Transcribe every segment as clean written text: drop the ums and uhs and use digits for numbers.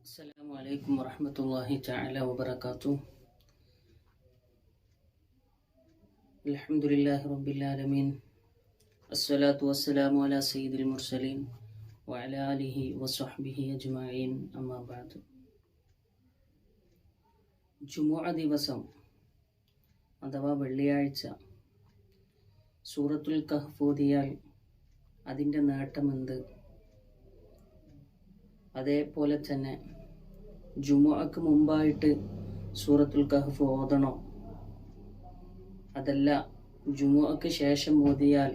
السلام عليكم ورحمة الله تعالى وبركاته. الحمد لله رب العالمين. الصلاة والسلام على سيد المرسلين وعلى آله وصحبه أجمعين. أما بعد. ജുമുഅ ദിവസം അഥവാ വെള്ളിയാഴ്ച സൂറത്തുൽ കഹ്ഫ് ഓതിയാൽ അതിൻ്റെ നേട്ടമെന്ത്? അതേപോലെ തന്നെ ജുമുഅക്ക് മുമ്പായിട്ട് സൂറത്തുൽ കഹ്ഫ് ഓതണോ, അതല്ല ജുമുഅക്ക് ശേഷം ഓതിയാൽ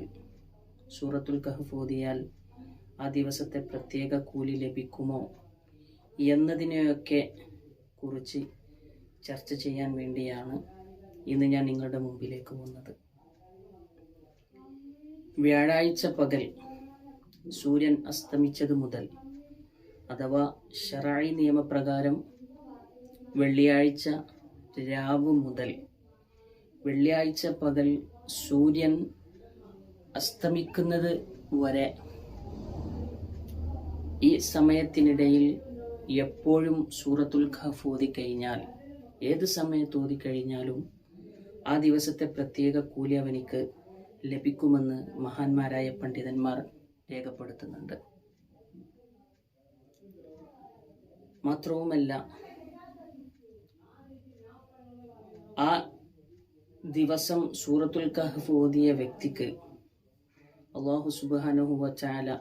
സൂറത്തുൽ കഹ്ഫ് ഓതിയാൽ ആ ദിവസത്തെ പ്രത്യേക കൂലി ലഭിക്കുമോ എന്നതിനെയൊക്കെ കുറിച്ച് ചർച്ച ചെയ്യാൻ വേണ്ടിയാണ് ഇന്ന് ഞാൻ നിങ്ങളുടെ മുമ്പിലേക്ക് വന്നത്. വ്യാഴാഴ്ച പകൽ സൂര്യൻ അസ്തമിച്ചത് മുതൽ അഥവാ ശറഈ നിയമപ്രകാരം വെള്ളിയാഴ്ച രാവ് മുതൽ വെള്ളിയാഴ്ച പകൽ സൂര്യൻ അസ്തമിക്കുന്നത് വരെ ഈ സമയത്തിനിടയിൽ എപ്പോഴും സൂറത്തുൽ കഹ്ഫ് ഓതിക്കഴിഞ്ഞാൽ, ഏത് സമയത്ത് ഓതിക്കഴിഞ്ഞാലും ആ ദിവസത്തെ പ്രത്യേക കൂലി അവനിക്ക് ലഭിക്കുമെന്ന് മഹാന്മാരായ പണ്ഡിതന്മാർ രേഖപ്പെടുത്തുന്നുണ്ട്. മാത്രവുമല്ല, ആ ദിവസം സൂറത്തുൽ കഹ്ഫ് ഓതിയ വ്യക്തിക്ക് അല്ലാഹു സുബ്ഹാനഹു വ തആല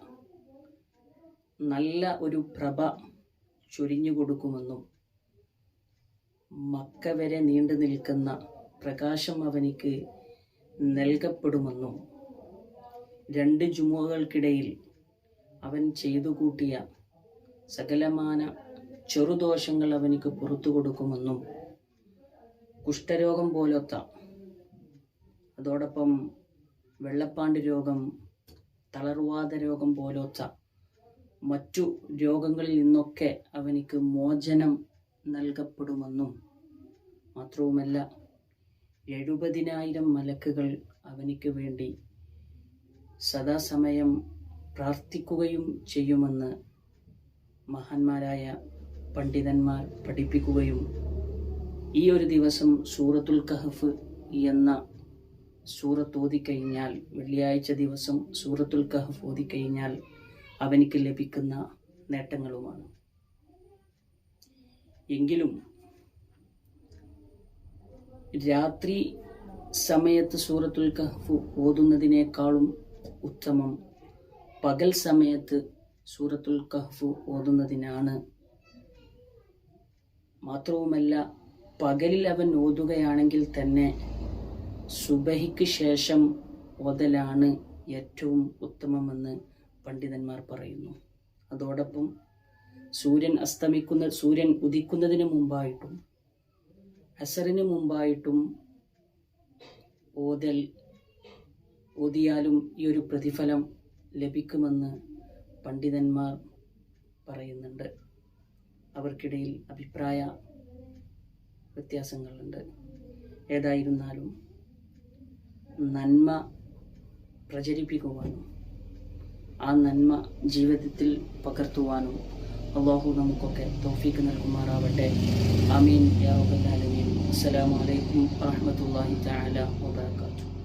നല്ല ഒരു പ്രഭ ചൊരിഞ്ഞു കൊടുക്കുമെന്നും മക്ക വരെ നീണ്ടു നിൽക്കുന്ന പ്രകാശം അവനിക്ക് നൽകപ്പെടുമെന്നും, രണ്ട് ജുമുഅകൾക്കിടയിൽ അവൻ ചെയ്തു കൂട്ടിയ സകലമാന ചെറുദോഷങ്ങൾ അവനിക്ക് പുറത്തു കൊടുക്കുമെന്നും, കുഷ്ഠരോഗം പോലത്തെ, അതോടൊപ്പം വെള്ളപ്പാണ്ട് രോഗം, തളർവാദ രോഗം പോലത്തെ മറ്റു രോഗങ്ങളിൽ നിന്നൊക്കെ അവനിക്ക് മോചനം നൽകപ്പെടുമെന്നും, മാത്രവുമല്ല 70,000 മലക്കുകൾ അവനിക്ക് വേണ്ടി സദാസമയം പ്രാർത്ഥിക്കുകയും ചെയ്യുമെന്ന് മഹാന്മാരായ പണ്ഡിതന്മാർ പഠിപ്പിക്കുകയും, ഈ ഒരു ദിവസം സൂറത്തുൽ കഹ്ഫ് എന്ന സൂറത്ത് ഓതിക്കഴിഞ്ഞാൽ, വെള്ളിയാഴ്ച ദിവസം സൂറത്തുൽ കഹ്ഫ് ഓതിക്കഴിഞ്ഞാൽ അവനിക്ക് ലഭിക്കുന്ന നേട്ടങ്ങളുമാണ്. എങ്കിലും രാത്രി സമയത്ത് സൂറത്തുൽ കഹ്ഫ് ഓതുന്നതിനേക്കാളും ഉത്തമം പകൽ സമയത്ത് സൂറത്തുൽ കഹ്ഫ് ഓതുന്നതിനാണ്. മാത്രവുമല്ല, പകലിൽ അവൻ ഓതുകയാണെങ്കിൽ തന്നെ സുബഹിക്ക് ശേഷം ഓതലാണ് ഏറ്റവും ഉത്തമമെന്ന് പണ്ഡിതന്മാർ പറയുന്നു. അതോടൊപ്പം സൂര്യൻ ഉദിക്കുന്നതിന് മുമ്പായിട്ടും അസറിന് മുമ്പായിട്ടും ഓതിയാലും ഈ ഒരു പ്രതിഫലം ലഭിക്കുമെന്ന് പണ്ഡിതന്മാർ പറയുന്നുണ്ട്. അവർക്കിടയിൽ അഭിപ്രായ വ്യത്യാസങ്ങളുണ്ട്. ഏതായിരുന്നാലും നന്മ പ്രചരിപ്പിക്കുവാനും ആ നന്മ ജീവിതത്തിൽ പകർത്തുവാനും അല്ലാഹു നമുക്കൊക്കെ തൗഫീഖ് നൽകുമാറാവട്ടെ. ആമീൻ യാ റബ്ബൽ ആലമീൻ. അസ്സലാമു അലൈക്കും വറഹ്മത്തുള്ളാഹി തആല വബറകാതുഹു.